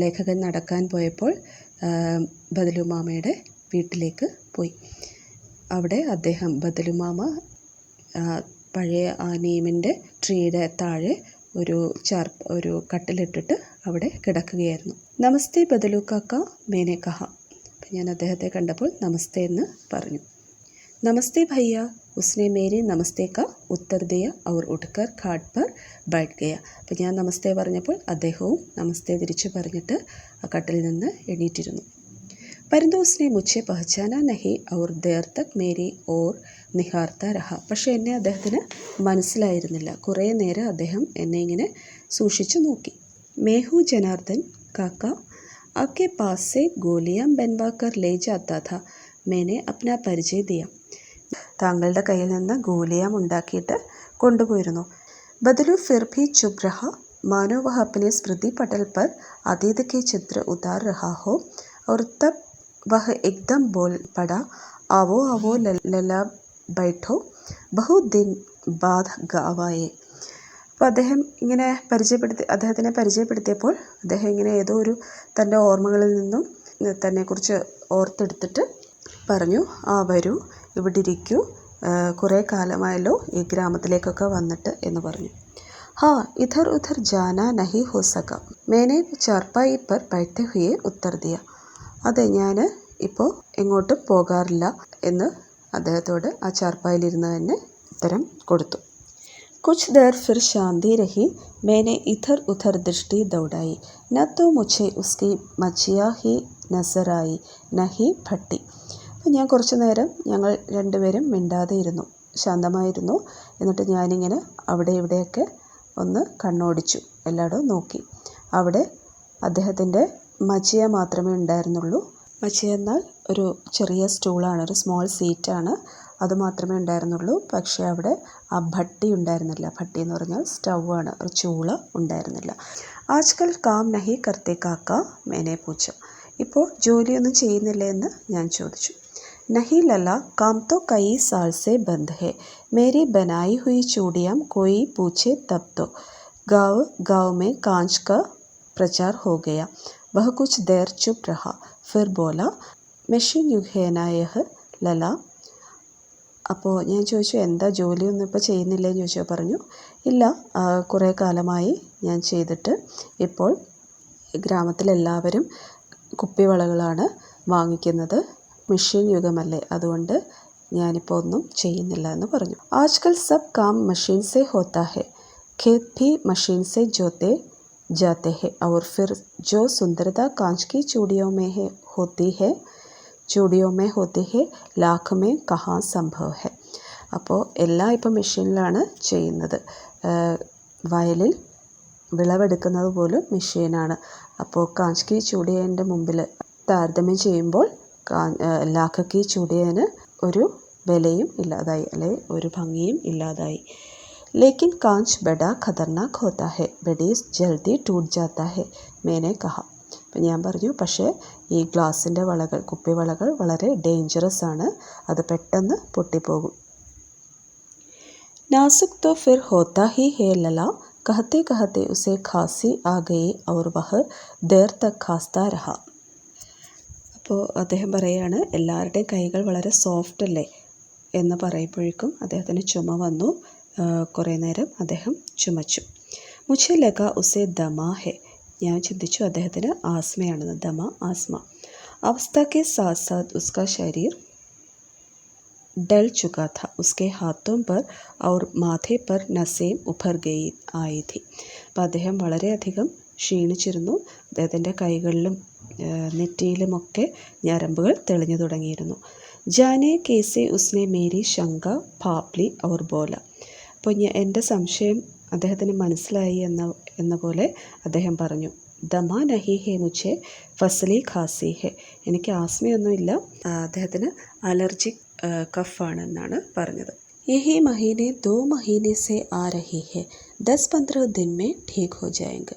[SPEAKER 1] ലേഖകൻ നടക്കാൻ പോയപ്പോൾ ബദലു മാമയുടെ വീട്ടിലേക്ക് പോയി. അവിടെ അദ്ദേഹം ബദലു മാമ പഴയ ആ നീമിൻ്റെ ട്രീയുടെ താഴെ ഒരു കട്ടിലിട്ടിട്ട് അവിടെ കിടക്കുകയായിരുന്നു. നമസ്തേ ബദലു കാക്ക മേനെ കഹ. അപ്പം ഞാൻ അദ്ദേഹത്തെ കണ്ടപ്പോൾ നമസ്തേ എന്ന് പറഞ്ഞു. നമസ്തേ ഭയ്യ. ഉസ്നെ മേരി നമസ്തേ കാ ഉത്തർ ദിയ ഔർ ഉഠ്കർ ഘാട്ട് പർ ബൈഠ് ഗയ. അപ്പം ഞാൻ നമസ്തേ പറഞ്ഞപ്പോൾ അദ്ദേഹവും നമസ്തേ തിരിച്ചു പറഞ്ഞിട്ട് ആ കട്ടിൽ നിന്ന് എണീറ്റിരുന്നു. परंतु उसने मुझे पहचाना नहीं और देर तक मेरी ओर निहारता रहा. പക്ഷേ എന്നെ അദ്ദേഹത്തിന് മനസ്സിലായിരുന്നില്ല. കുറേ നേരം അദ്ദേഹം എന്നെ ഇങ്ങനെ സൂക്ഷിച്ചു നോക്കി. മേഹു ജനാർദ്ദൻ കാക്ക आपके पास से गोलियां बनवा कर ले जाता था. मैंने अपना परिचय दिया. താങ്കളുടെ കയ്യിൽ നിന്ന് ഗോലിയാം ഉണ്ടാക്കിയിട്ട് കൊണ്ടുപോയിരുന്നു. बदलू फिर भी चुप रहा मानो वह अपने स्मृति पटल पर अतीत के चित्र उतार रहा हो. और तब वह एकदम बोल पड़ा, आवो आवो लला बैठो बहुत दिन बाद गाँव आए. അപ്പോൾ അദ്ദേഹം ഇങ്ങനെ അദ്ദേഹത്തിനെ പരിചയപ്പെടുത്തിയപ്പോൾ അദ്ദേഹം ഇങ്ങനെ ഏതോ ഒരു തൻ്റെ ഓർമ്മകളിൽ നിന്നും തന്നെക്കുറിച്ച് ഓർത്തെടുത്തിട്ട് പറഞ്ഞു, ആ വരൂ, ഇവിടെ ഇരിക്കൂ, കുറേ കാലമായല്ലോ ഈ ഗ്രാമത്തിലേക്കൊക്കെ വന്നിട്ട് എന്ന് പറഞ്ഞു. हाँ इधर उधर जाना नहीं हो सका. मैंने चारपाई पर बैठते हुए उत्तर दिया. അതെ, ഞാൻ ഇപ്പോൾ എങ്ങോട്ടും പോകാറില്ല എന്ന് അദ്ദേഹത്തോട് ആ ചാർപ്പായിലിരുന്ന് തന്നെ ഉത്തരം കൊടുത്തു. कुछ देर फिर शांति रही. मैंने इधर उधर दृष्टि दौड़ाई. न तो मुझे उसकी मछिया ही नजर आई न ही भट्टी. അപ്പം ഞാൻ കുറച്ച് നേരം ഞങ്ങൾ രണ്ടുപേരും മിണ്ടാതെ ഇരുന്നു, ശാന്തമായിരുന്നു. എന്നിട്ട് ഞാനിങ്ങനെ അവിടെ ഇവിടെയൊക്കെ ഒന്ന് കണ്ണോടിച്ചു, എല്ലായിടവും നോക്കി. അവിടെ അദ്ദേഹത്തിൻ്റെ മച്ചിയ മാത്രമേ ഉണ്ടായിരുന്നുള്ളൂ. മച്ചിയ എന്നാൽ ഒരു ചെറിയ സ്റ്റൂളാണ്, ഒരു സ്മോൾ സീറ്റാണ്, അത് മാത്രമേ ഉണ്ടായിരുന്നുള്ളൂ. പക്ഷേ അവിടെ ആ ഭട്ടി ഉണ്ടായിരുന്നില്ല. ഭട്ടി എന്ന് പറഞ്ഞാൽ സ്റ്റൗ ആണ്, ഒരു ചൂള ഉണ്ടായിരുന്നില്ല. ആജ്കൽ കാം നഹി കർത്തെ കാക്ക മേനെ പൂച്ച. ഇപ്പോൾ ജോലിയൊന്നും ചെയ്യുന്നില്ല എന്ന് ഞാൻ ചോദിച്ചു. നഹി ലല്ല, കാം തോ കയി സാൽ സെ ബന്ദ് ഹെ. മേരി ബനായി ഹുയി ചൂടിയാം കോയി പൂछे തബ് തോ. गाँव गाँव में कांच का प्रचार हो गया. वह कुछ देर चुप रहा, फिर बोला, മെഷീൻ യുഗ് ഹേനായഹ് ലല. അപ്പോൾ ഞാൻ ചോദിച്ചു, എന്താ ജോലിയൊന്നും ഇപ്പോൾ ചെയ്യുന്നില്ലേന്ന് ചോദിച്ചാൽ പറഞ്ഞു, ഇല്ല, കുറേ കാലമായി ഞാൻ ചെയ്തിട്ട് ഇപ്പോൾ ഗ്രാമത്തിലെല്ലാവരും കുപ്പിവളകളാണ് വാങ്ങിക്കുന്നത്, മെഷീൻ യുഗമല്ലേ, അതുകൊണ്ട് ഞാനിപ്പോൾ ഒന്നും ചെയ്യുന്നില്ല എന്ന് പറഞ്ഞു. ആജ്കൽ സബ് കാം മഷീൻ സെ ഹോത്താ ഹെ, खेत भी मशीन से जोते जाते हैं और फिर जो सुंदरता कांच की चूड़ियों में होती है लाख में कहाँ संभव है. അപ്പോൾ എല്ലാം ഇപ്പോൾ മെഷീനിലാണ് ചെയ്യുന്നത്. വയലിൽ വിളവെടുക്കുന്നത് പോലും മെഷീനാണ്. അപ്പോൾ കാഞ്ച് കി ചൂടിയൻ്റെ മുമ്പിൽ താരതമ്യം ചെയ്യുമ്പോൾ ലാഖ് കി ചൂടിയന് ഒരു വിലയും ഇല്ലാതായി, അല്ലെ ഒരു ഭംഗിയും ഇല്ലാതായി. लेकिन कांच बड़ा खतरनाक होता है, बड़ी जल्दी टूट जाता है, मैंने कहा. അപ്പം ഞാൻ പറഞ്ഞു, പക്ഷേ ഈ ഗ്ലാസിൻ്റെ വളകൾ, കുപ്പിവളകൾ വളരെ ഡേഞ്ചറസ് ആണ്, അത് പെട്ടെന്ന് പൊട്ടിപ്പോകും. नाजुक तो फिर होता ही है लला, कहते कहते उसे खांसी आ गई और वह देर तक खांसता रहा. അപ്പോൾ അദ്ദേഹം പറയുകയാണ്, എല്ലാവരുടെയും കൈകൾ വളരെ സോഫ്റ്റ് അല്ലേ എന്ന് പറയുമ്പോഴേക്കും അദ്ദേഹത്തിന് ചുമ വന്നു. കുറേ നേരം അദ്ദേഹം ചുമച്ചു. മുझे लगा उसे दमा है, ഞാൻ ചിന്തിച്ചു അദ്ദേഹത്തിന് ആസ്മയാണെന്ന്. ദമ, ആസ്മ. അവസ്ഥ के साथ साथ उसका शरीर डल चुका था, उसके हाथों पर और माथे पर नसें उभर आई थी. അപ്പോൾ അദ്ദേഹം വളരെയധികം ക്ഷീണിച്ചിരുന്നു. അദ്ദേഹത്തിൻ്റെ കൈകളിലും നെറ്റിയിലുമൊക്കെ ഞരമ്പുകൾ തെളിഞ്ഞു തുടങ്ങിയിരുന്നു. जाने कैसे उसने मेरी शंका भाप ली और बोला. അപ്പോൾ എൻ്റെ സംശയം അദ്ദേഹത്തിന് മനസ്സിലായി എന്ന പോലെ അദ്ദേഹം പറഞ്ഞു, ദമാ നഹി ഹേ മുझे ഫസലി ഖാസി ഹേ, എനിക്ക് ആസ്മയൊന്നുമില്ല, അദ്ദേഹത്തിന് അലർജിക് കഫാണെന്നാണ് പറഞ്ഞത്. യഹി മഹീനെ 2 മഹീനെ സെ ആ രഹി ഹേ, 10-15 दिन में ठीक हो जाएंगे.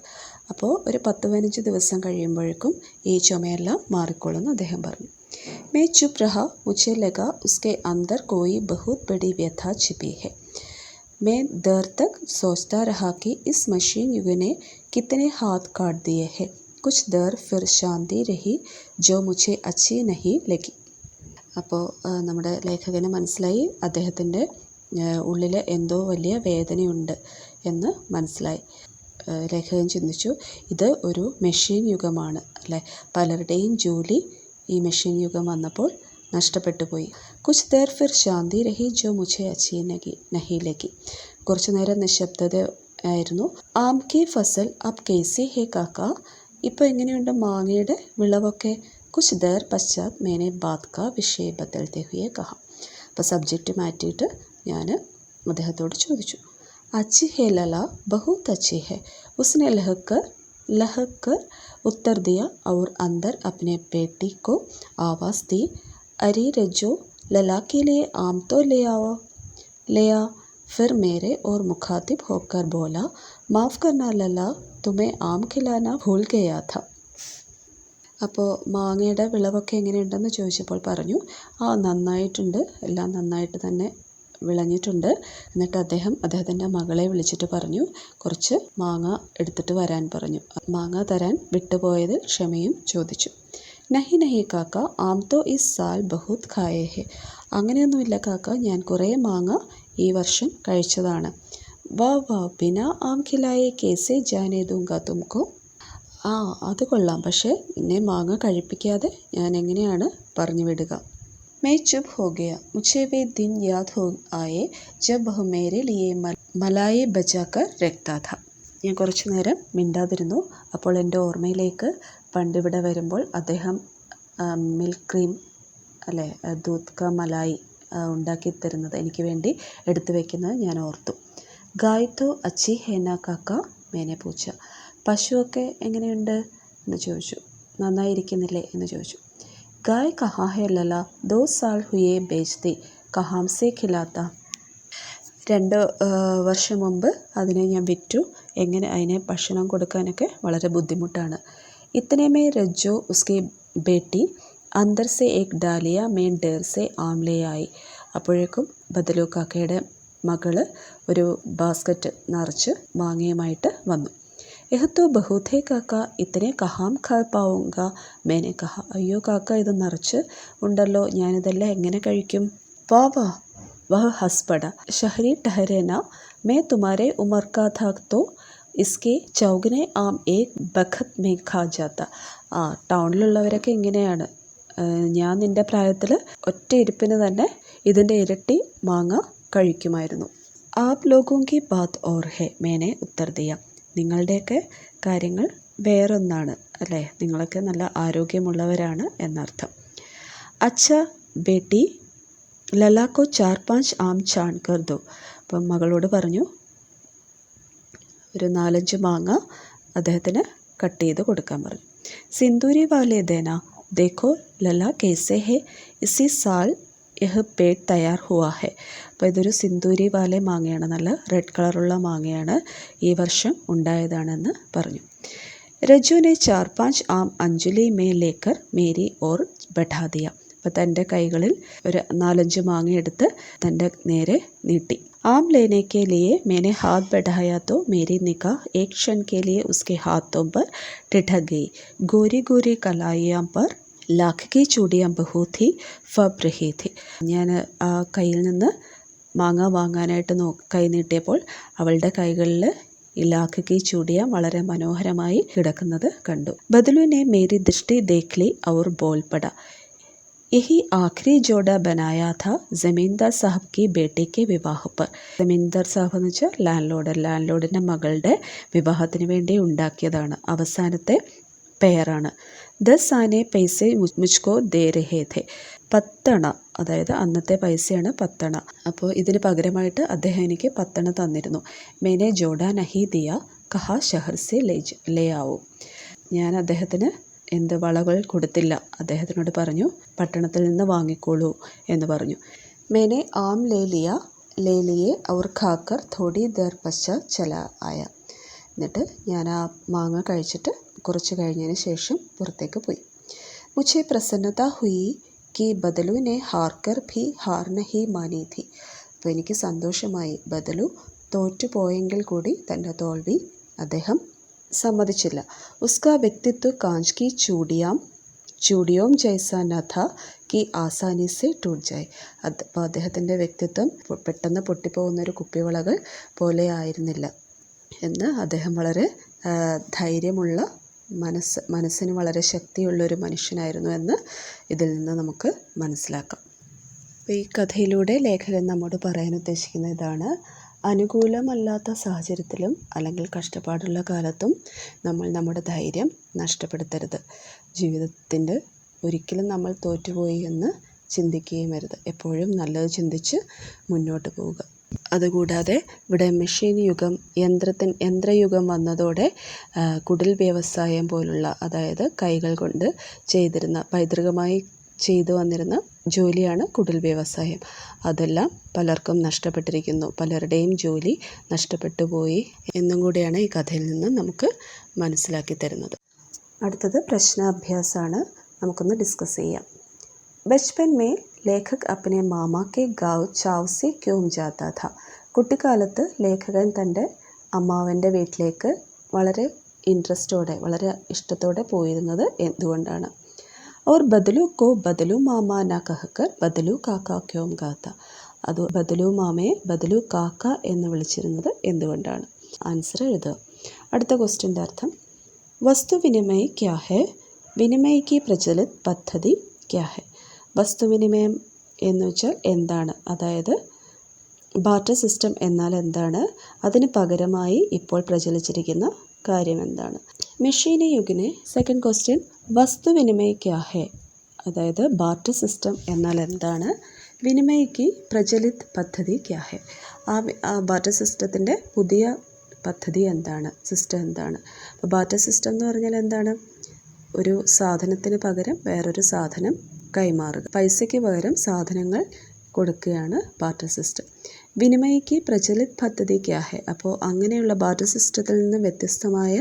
[SPEAKER 1] അപ്പോൾ ഒരു 10-15 ദിവസം കഴിയുമ്പോഴേക്കും ഈ ചുമയെല്ലാം മാറിക്കൊള്ളുമെന്ന് അദ്ദേഹം പറഞ്ഞു. मैं चुप रहा, मुझे लगा उसके अंदर कोई बहुत बड़ी व्यथा छिपी है. मैं देर तक सोचता रहा कि इस मशीन युग ने कितने हाथ काट दिए हैं. कुछ देर फिर शांति रही जो मुझे अच्छी नहीं लगी. അപ്പോൾ നമ്മുടെ ലേഖകന് മനസ്സിലായി അദ്ദേഹത്തിൻ്റെ ഉള്ളിൽ എന്തോ വലിയ വേദനയുണ്ട് എന്ന് മനസ്സിലായി. ലേഖകൻ ചിന്തിച്ചു, ഇത് ഒരു മെഷീൻ യുഗമാണ് അല്ലേ, പലരുടെയും ജോലി ഈ മെഷീൻ യുഗം വന്നപ്പോൾ നഷ്ടപ്പെട്ടു പോയി. കുച്ച് ദേർ ഫിർ ശാന്തി രഹി ജോ മുझे अच्छी नहीं लगी. കുറച്ചു നേരം നിശബ്ദത ആയിരുന്നു. ആം കി ഫസൽ അബ് കൈസി ഹേ കാക്ക, ഇപ്പോൾ എങ്ങനെയുണ്ട് മാങ്ങയുടെ വിളവൊക്കെ. കുച്ച് ദേർ പശ്ചാത് മേനെ ബാത് കാ വിഷയ ബദൽത്തെ ഹുയെ കഹ. അപ്പോൾ സബ്ജക്റ്റ് മാറ്റിയിട്ട് ഞാൻ അദ്ദേഹത്തോട് ചോദിച്ചു. अच्छी है लला, बहुत अच्छी है, उसने लहकर उत्तर दिया और अंदर अपने बेटी को आवाज़ दी. अरे रज्जो, लला के लिए आम तो ले आ. फिर मेरे और मुखातिब होकर बोला, माफ़ करना लला, तुम्हें आम खिलाना भूल गया था. അപ്പോൾ മാങ്ങയുടെ വിളവൊക്കെ എങ്ങനെയുണ്ടെന്ന് ചോദിച്ചപ്പോൾ പറഞ്ഞു, നന്നായിട്ടുണ്ട്, എല്ലാം നന്നായിട്ട് തന്നെ വിളഞ്ഞിട്ടുണ്ട്. എന്നിട്ട് അദ്ദേഹത്തിൻ്റെ മകളെ വിളിച്ചിട്ട് പറഞ്ഞു, കുറച്ച് മാങ്ങ എടുത്തിട്ട് വരാൻ പറഞ്ഞു. മാങ്ങ തരാൻ വിട്ടുപോയതിൽ ക്ഷമയും ചോദിച്ചു. നഹി നഹി കാക്ക, ആം തോ ഇസ് സാൽ ബഹുത് ഖായേ ഹെ. അങ്ങനെയൊന്നുമില്ല കാക്ക, ഞാൻ കുറേ മാങ്ങ ഈ വർഷം കഴിച്ചതാണ്. വാ വാ, ബിനാ ആം ഖിലായെ കേസെ ജാനേ ദൂങ്കാ തുംകോ. അത് കൊള്ളാം, പക്ഷേ എന്നെ മാങ്ങ കഴിപ്പിക്കാതെ ഞാൻ എങ്ങനെയാണ് പറഞ്ഞു വിടുക. मैं चुप हो गया. मुझे वे दिन याद हो आए जब वह मेरे लिए मलाई बचाकर रखता था. ഞാൻ കുറച്ചു നേരം മിണ്ടാതിരുന്നു. അപ്പോൾ എൻ്റെ ഓർമ്മയിലേക്ക് പണ്ടിവിടെ വരുമ്പോൾ അദ്ദേഹം മിൽക്ക് ക്രീം അല്ലേ, ദൂത് കാ മലായി ഉണ്ടാക്കി തരുന്നത് എനിക്ക് വേണ്ടി എടുത്തു വയ്ക്കുന്നത് ഞാൻ ഓർത്തു. ഗായ് തോ അച്ചി ഹേന കാക്ക, മേനെ പൂച്ച. പശുവൊക്കെ എങ്ങനെയുണ്ട് എന്ന് ചോദിച്ചു. നന്നായിരിക്കുന്നില്ലേ എന്ന് ചോദിച്ചു. गाय कहाँ है लला, 2 साल हुए बेचती, कहाँ से खिलाता. 2 വർഷം മുമ്പ് അതിനെ ഞാൻ വിറ്റു, എങ്ങനെ അതിനെ ഭക്ഷണം കൊടുക്കാനൊക്കെ വളരെ ബുദ്ധിമുട്ടാണ്. इतने में रज्जो उसकी बेटी अंदर से एक डालिया में डेर से आम ले आई. അപ്പോഴേക്കും ബദലു കാക്കയുടെ മകള് ഒരു ബാസ്ക്കറ്റ് നിറച്ച് മാങ്ങയുമായിട്ട് വന്നു. യഹ് തോ ബഹുത് ഹേ കാക്ക, ഇത്തനെ കഹാം ഖാ പാऊंगा. मैंने कहा, അയ്യോ കാക്ക, ഇത് നിറച്ച് ഉണ്ടല്ലോ, ഞാനിതെല്ലാം എങ്ങനെ കഴിക്കും? വാ വാ, വഹ് ഹസ് പട. ഷഹരി ठहरे ना, मैं तुम्हारे उम्र का था तो इसके चौगुने आम एक बखत में खा जाता. ടൗണിലുള്ളവരൊക്കെ ഇങ്ങനെയാണ്. ഞാൻ നിൻ്റെ പ്രായത്തിൽ ഒറ്റ ഇരിപ്പിന് തന്നെ ഇതിൻ്റെ ഇരട്ടി മാങ്ങ കഴിക്കുമായിരുന്നു. ആപ് ലോഗോं की बात और है, मैंने उत्तर दिया. നിങ്ങളുടെയൊക്കെ കാര്യങ്ങൾ വേറൊന്നാണ് അല്ലേ, നിങ്ങളൊക്കെ നല്ല ആരോഗ്യമുള്ളവരാണ് എന്നർത്ഥം. അച്ഛ ബേട്ടി ലലാക്കോ 4-5 ആം ചാൺ കർ ദോ. അപ്പം മകളോട് പറഞ്ഞു ഒരു 4-5 മാങ്ങ അദ്ദേഹത്തിന് കട്ട് ചെയ്ത് കൊടുക്കാൻ പറഞ്ഞു. സിന്ദൂരി വാലേ ദേന, ദേഖോ ലല കേസെ ഹെ, ഇസി സാൽ യഹ് പേട്ട് തയ്യാർ ഹുവാ ഹെ. അപ്പോൾ ഇതൊരു സിന്ദൂരി വാലെ മാങ്ങയാണ്, നല്ല റെഡ് കളറുള്ള മാങ്ങയാണ്, ഈ വർഷം ഉണ്ടായതാണെന്ന് പറഞ്ഞു. രജുവിനെ 4-5 ആം Anjali may Laker Mary or ബഠാ Diya. അപ്പോൾ തൻ്റെ കൈകളിൽ ഒരു 4-5 മാങ്ങ എടുത്ത് തൻ്റെ നേരെ നീട്ടി. आम लेने के लिए मैंने हाथ बढ़ाया तो मेरी निगाह एक क्षण के लिए उसके हाथों पर ठिठक गई. गोरी गोरी कलाइयों पर लाख की चूड़ियाँ बहुत ही फब रही थी. ഞാൻ ആ കയ്യിൽ നിന്ന് മാങ്ങ വാങ്ങാനായിട്ട് കൈ നീട്ടിയപ്പോൾ അവളുടെ കൈകളിൽ ഈ ലാഖ് കി ചൂടിയ വളരെ മനോഹരമായി കിടക്കുന്നത് കണ്ടു. ബദലുനെ മേരി ദൃഷ്ടി ദേഖ് ലി ഔർ ബോൽ പട. यही आखिरी जोड़ा बनाया था जमींदार साहब की बेटे के विवाह पर. ജമീന്ദാർ സാഹബ് എന്ന് വെച്ചാൽ ലാൻഡ് ലോഡിൻ്റെ മകളുടെ വിവാഹത്തിന് വേണ്ടി ഉണ്ടാക്കിയതാണ്, അവസാനത്തെ പെയറാണ്. 10 ആനെ പൈസ മുജ്കോ ദേ രഹേ ഥേ. 10 അണ, അതായത് അന്നത്തെ പൈസയാണ് 10 അണ. അപ്പോൾ ഇതിന് പകരമായിട്ട് അദ്ദേഹം എനിക്ക് 10 അണ തന്നിരുന്നു. മേനെ ജോഡാ നഹി ദിയ, കഹാ ഷഹർ സെ ലേ ആവോ. ഞാൻ അദ്ദേഹത്തിന് വളകൾ കൊടുത്തില്ല, അദ്ദേഹത്തിനോട് പറഞ്ഞു പട്ടണത്തിൽ നിന്ന് വാങ്ങിക്കോളൂ എന്ന് പറഞ്ഞു. മേനെ ആം ലേ ലിയെ ഔർ ഖാക്കർ തോടി ദേർ പശ്ചാത് ചല ആയ. എന്നിട്ട് ഞാൻ ആ മാങ്ങ കഴിച്ചിട്ട് കുറച്ച് കഴിഞ്ഞതിന് ശേഷം പുറത്തേക്ക് പോയി. മുझे പ്രസന്നത ഹുയി കി ബദലുനെ ഹാർക്കർ ഭി ഹാർ നഹി മാനി ഥി. അപ്പോൾ എനിക്ക് സന്തോഷമായി, ബദലു തോറ്റുപോയെങ്കിൽ കൂടി തൻ്റെ തോൽവി അദ്ദേഹം സമ്മതിച്ചില്ല. ഉസ്കാ വ്യക്തിത്വ കാഞ്ച് കി ചൂടിയോം ജൈസാ ന ഥ കി ആസാനി സെ ടൂട്ട് ജായ്. അപ്പോൾ അദ്ദേഹത്തിൻ്റെ വ്യക്തിത്വം പെട്ടെന്ന് പൊട്ടിപ്പോകുന്നൊരു കുപ്പിവളകൾ പോലെ ആയിരുന്നില്ല എന്ന് അദ്ദേഹം വളരെ ധൈര്യമുള്ള മനസ്സിന് വളരെ ശക്തിയുള്ളൊരു മനുഷ്യനായിരുന്നു എന്ന് ഇതിൽ നിന്ന് നമുക്ക് മനസ്സിലാക്കാം. അപ്പോൾ ഈ കഥയിലൂടെ ലേഖകൻ നമ്മോട് പറയാൻ ഉദ്ദേശിക്കുന്ന ഇതാണ്: അനുകൂലമല്ലാത്ത സാഹചര്യത്തിലും അല്ലെങ്കിൽ കഷ്ടപ്പാടുള്ള കാലത്തും നമ്മൾ നമ്മുടെ ധൈര്യം നഷ്ടപ്പെടുത്തരുത്. ജീവിതത്തിൻ്റെ ഒരിക്കലും നമ്മൾ തോറ്റുപോയി എന്ന് ചിന്തിക്കുകയും അരുത്. എപ്പോഴും നല്ലത് ചിന്തിച്ച് മുന്നോട്ട് പോവുക. അതുകൂടാതെ ഇവിടെ മെഷീൻ യുഗം, യന്ത്രയുഗം വന്നതോടെ കുടിൽ വ്യവസായം പോലുള്ള, അതായത് കൈകൾ കൊണ്ട് ചെയ്തിരുന്ന, പൈതൃകമായി ചെയ്തു വന്നിരുന്ന ജോലിയാണ് കുടിൽ വ്യവസായം. അതെല്ലാം പലർക്കും നഷ്ടപ്പെട്ടിരിക്കുന്നു, പലരുടെയും ജോലി നഷ്ടപ്പെട്ടു പോയി എന്നും കൂടിയാണ് ഈ കഥയിൽ നിന്ന് നമുക്ക് മനസ്സിലാക്കി തരുന്നത്. അടുത്തത് പ്രശ്നാഭ്യാസമാണ്, നമുക്കൊന്ന് ഡിസ്കസ് ചെയ്യാം. ബച്പൻ മേ ലേഖക് അപ്പനെ മാമാക്കെ ഗാവ് ചാവ് സെ ക്യോം ജാതാ ഥാ. കുട്ടിക്കാലത്ത് ലേഖകൻ തൻ്റെ അമ്മാവൻ്റെ വീട്ടിലേക്ക് വളരെ ഇൻട്രസ്റ്റോടെ, വളരെ ഇഷ്ടത്തോടെ പോയിരുന്നത് എന്തുകൊണ്ടാണ്? और बदलू को बदलू मामा ना कहकर बदलू കാക്ക ക്യോം ഗാത്ത. അത് ബദലു മാമയെ ബദലു കാക്ക എന്ന് വിളിച്ചിരുന്നത് എന്തുകൊണ്ടാണ്? ആൻസർ എഴുതുക. അടുത്ത ക്വസ്റ്റ്യൻ്റെ അർത്ഥം: വസ്തുവിനിമയ് ക്യാ ഹെ, വിനിമയ് കി പ്രചലിത് പദ്ധതി ക്യാ ഹെ. വസ്തുവിനിമയം എന്ന് വെച്ചാൽ എന്താണ്, അതായത് ബാർട്ടർ സിസ്റ്റം എന്നാൽ എന്താണ്, അതിന് പകരമായി ഇപ്പോൾ പ്രചലിച്ചിരിക്കുന്ന കാര്യം എന്താണ്? മെഷീനി യുഗിനെ സെക്കൻഡ് ക്വസ്റ്റ്യൻ: വസ്തുവിനിമയ് ക്യാ ഹെ, അതായത് ബാർട്ടർ സിസ്റ്റം എന്നാൽ എന്താണ്, വിനിമയ്ക്ക് പ്രചലിത് പദ്ധതി ക്യാ ഹെ. ആ ബാർട്ടർ സിസ്റ്റത്തിൻ്റെ പുതിയ പദ്ധതി എന്താണ്, സിസ്റ്റം എന്താണ്? അപ്പോൾ ബാർട്ടർ സിസ്റ്റം എന്ന് പറഞ്ഞാൽ എന്താണ്? ഒരു സാധനത്തിന് പകരം വേറൊരു സാധനം കൈമാറുക, പൈസയ്ക്ക് പകരം സാധനങ്ങൾ കൊടുക്കുകയാണ് ബാർട്ടർ സിസ്റ്റം. വിനിമയ്ക്ക് പ്രചലിത് പദ്ധതി ക്യാ ഹെ. അപ്പോൾ അങ്ങനെയുള്ള ബാർട്ടർ സിസ്റ്റത്തിൽ നിന്ന് വ്യത്യസ്തമായ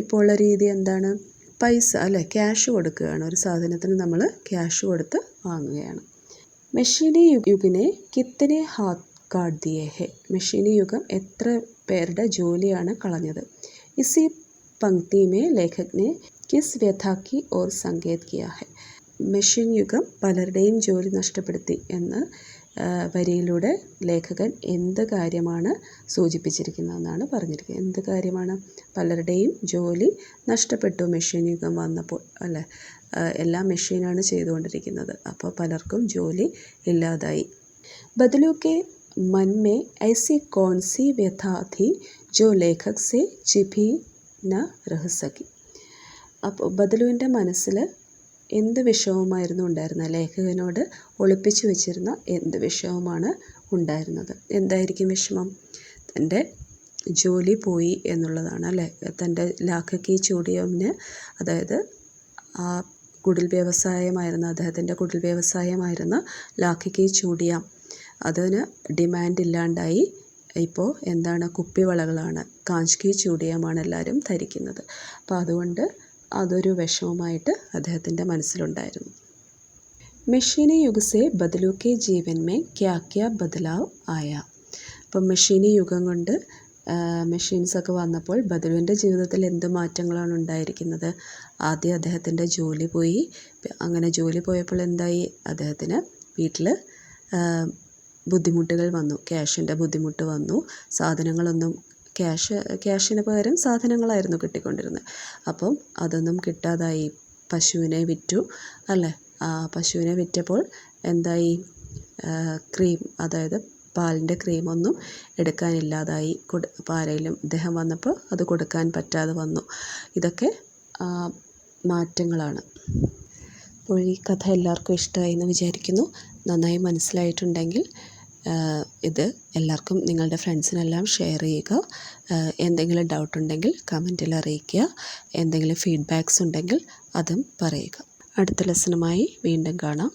[SPEAKER 1] ഇപ്പോൾ ഉള്ള രീതി എന്താണ്? പൈസ, അല്ലേ, ക്യാഷ് കൊടുക്കുകയാണ്. ഒരു സാധനത്തിന് നമ്മൾ ക്യാഷ് കൊടുത്ത് വാങ്ങുകയാണ്. മെഷീനി യുഗിനെ കിത്തനെ ഹാത്ത് കാട്ട് ദിയേ ഹെ. മെഷീനി യുഗം എത്ര പേരുടെ ജോലിയാണ് കളഞ്ഞത്? ഇസി पंक्ति में लेखक ने किस व्यथा की ओर संकेत किया है? മെഷീൻ യുഗം പലരുടെയും ജോലി നഷ്ടപ്പെടുത്തി എന്ന വരിയിലൂടെ ലേഖകൻ എന്ത് കാര്യമാണ് സൂചിപ്പിച്ചിരിക്കുന്നതെന്നാണ് പറഞ്ഞിരിക്കുന്നത്. എന്ത് കാര്യമാണ്? പലരുടെയും ജോലി നഷ്ടപ്പെട്ടു മെഷീൻ യുഗം വന്നപ്പോൾ, അല്ലേ? എല്ലാം മെഷീനാണ് ചെയ്തുകൊണ്ടിരിക്കുന്നത്. അപ്പോൾ പലർക്കും ജോലി ഇല്ലാതായി. ബദലു के मन में ऐसी कौन सी व्यथा थी जो लेखक से छिपी न रह सकी? അപ്പോൾ ബദലുവിൻ്റെ മനസ്സിൽ എന്ത് വിഷമമായിരുന്നു ഉണ്ടായിരുന്നത്? ലേഖകനോട് ഒളിപ്പിച്ചു വെച്ചിരുന്ന എന്ത് വിഷമമാണ് ഉണ്ടായിരുന്നത്? എന്തായിരിക്കും വിഷമം? തൻ്റെ ജോലി പോയി എന്നുള്ളതാണ്, അല്ലേ? തൻ്റെ ലാഖക്കി ചൂടിയമിന്, അതായത് ആ കുടിൽ വ്യവസായമായിരുന്ന അദ്ദേഹത്തിൻ്റെ കുടിൽ വ്യവസായമായിരുന്ന ലാഖക്കി ചൂടിയാം, അതിന് ഡിമാൻഡ് ഇല്ലാണ്ടായി. ഇപ്പോൾ എന്താണ്? കുപ്പിവളകളാണ്, കാഞ്ച് ചൂടിയാമാണ് എല്ലാവരും ധരിക്കുന്നത്. അപ്പോൾ അതുകൊണ്ട് അതൊരു വിഷമമായിട്ട് അദ്ദേഹത്തിൻ്റെ മനസ്സിലുണ്ടായിരുന്നു. മെഷീനി യുഗ് സെ ബദലു കെ ജീവൻ മേ ക്യാ ക്യാ ബദലാവ് ആയ? അപ്പം മെഷീനി യുഗം കൊണ്ട് മെഷീൻസൊക്കെ വന്നപ്പോൾ ബദലുവിൻ്റെ ജീവിതത്തിൽ എന്ത് മാറ്റങ്ങളാണ് ഉണ്ടായിരിക്കുന്നത്? ആദ്യം അദ്ദേഹത്തിൻ്റെ ജോലി പോയി. അങ്ങനെ ജോലി പോയപ്പോൾ എന്തായി? അദ്ദേഹത്തിന് വീട്ടിൽ ബുദ്ധിമുട്ടുകൾ വന്നു, ക്യാഷിൻ്റെ ബുദ്ധിമുട്ട് വന്നു. സാധനങ്ങളൊന്നും ക്യാഷിന് പകരം സാധനങ്ങളായിരുന്നു കിട്ടിക്കൊണ്ടിരുന്നത്. അപ്പം അതൊന്നും കിട്ടാതായി. പശുവിനെ വിറ്റു, അല്ലേ? പശുവിനെ വിറ്റപ്പോൾ എന്തായി? ക്രീം, അതായത് പാലിൻ്റെ ക്രീമൊന്നും എടുക്കാനില്ലാതായി. ആരെങ്കിലും ഇദ്ദേഹം വന്നപ്പോൾ അത് കൊടുക്കാൻ പറ്റാതെ വന്നു. ഇതൊക്കെ മാറ്റങ്ങളാണ്. അപ്പോൾ ഈ കഥ എല്ലാവർക്കും ഇഷ്ടമായി എന്ന് വിചാരിക്കുന്നു. നന്നായി മനസ്സിലായിട്ടുണ്ടെങ്കിൽ ഇത് എല്ലാവർക്കും, നിങ്ങളുടെ ഫ്രണ്ട്സിനെല്ലാം ഷെയർ ചെയ്യുക. എന്തെങ്കിലും ഡൗട്ട് ഉണ്ടെങ്കിൽ കമൻറ്റിൽ അറിയിക്കുക. എന്തെങ്കിലും ഫീഡ്ബാക്ക്സ് ഉണ്ടെങ്കിൽ അതും പറയുക. അടുത്ത ലെസണുമായി വീണ്ടും കാണാം.